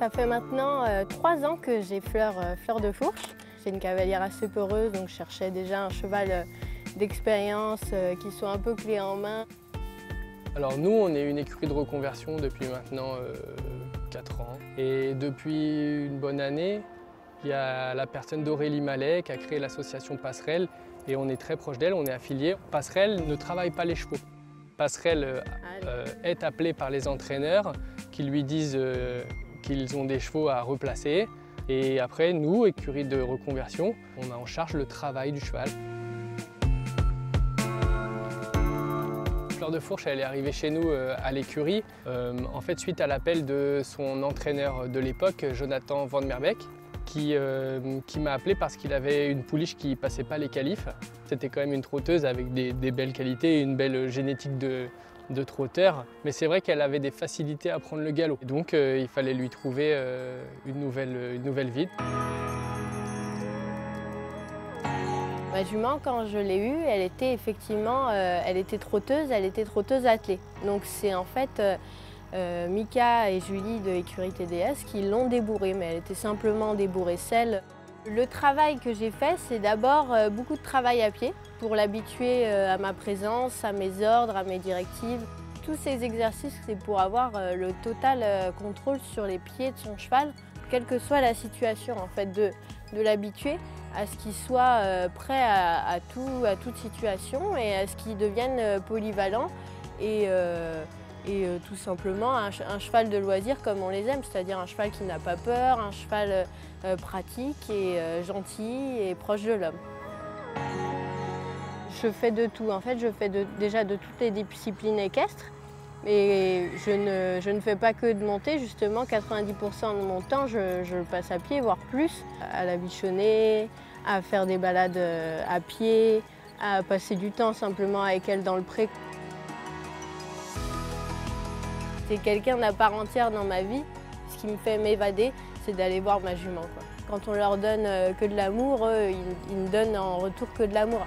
Ça fait maintenant 3 ans que j'ai Fleur de Fourche. C'est une cavalière assez peureuse, donc je cherchais déjà un cheval d'expérience qui soit un peu clé en main. Alors nous, on est une écurie de reconversion depuis maintenant 4 ans. Et depuis une bonne année, il y a la personne d'Aurélie Mallet qui a créé l'association Passerelle et on est très proche d'elle, on est affiliés. Passerelle ne travaille pas les chevaux. Passerelle est appelée par les entraîneurs qui lui disent qu'ils ont des chevaux à replacer. Et après, nous, écurie de reconversion, on a en charge le travail du cheval. Fleur de Fourche, elle est arrivée chez nous à l'écurie, en fait suite à l'appel de son entraîneur de l'époque, Jonathan Van Merbeek, qui m'a appelé parce qu'il avait une pouliche qui ne passait pas les qualifs. C'était quand même une trotteuse avec des belles qualités et une belle génétique de trotteur, mais c'est vrai qu'elle avait des facilités à prendre le galop. Et donc il fallait lui trouver une nouvelle vie. Ma jument, quand je l'ai eue, elle était effectivement elle était trotteuse attelée. Donc c'est en fait Mika et Julie de l'écurie TDS qui l'ont débourrée, mais elle était simplement débourrée selle. Le travail que j'ai fait, c'est d'abord beaucoup de travail à pied pour l'habituer à ma présence, à mes ordres, à mes directives. Tous ces exercices, c'est pour avoir le total contrôle sur les pieds de son cheval, quelle que soit la situation, en fait, de l'habituer à ce qu'il soit prêt à toute situation et à ce qu'il devienne polyvalent et tout simplement un cheval de loisir comme on les aime, c'est-à-dire un cheval qui n'a pas peur, un cheval pratique et gentil et proche de l'homme. Je fais de tout, en fait je fais déjà de toutes les disciplines équestres, mais je ne fais pas que de monter, justement 90% de mon temps je le passe à pied, voire plus, à la bichonner, à faire des balades à pied, à passer du temps simplement avec elle dans le pré. C'est quelqu'un d'à part entière dans ma vie. Ce qui me fait m'évader, c'est d'aller voir ma jument, quoi. Quand on leur donne que de l'amour, ils me donnent en retour que de l'amour.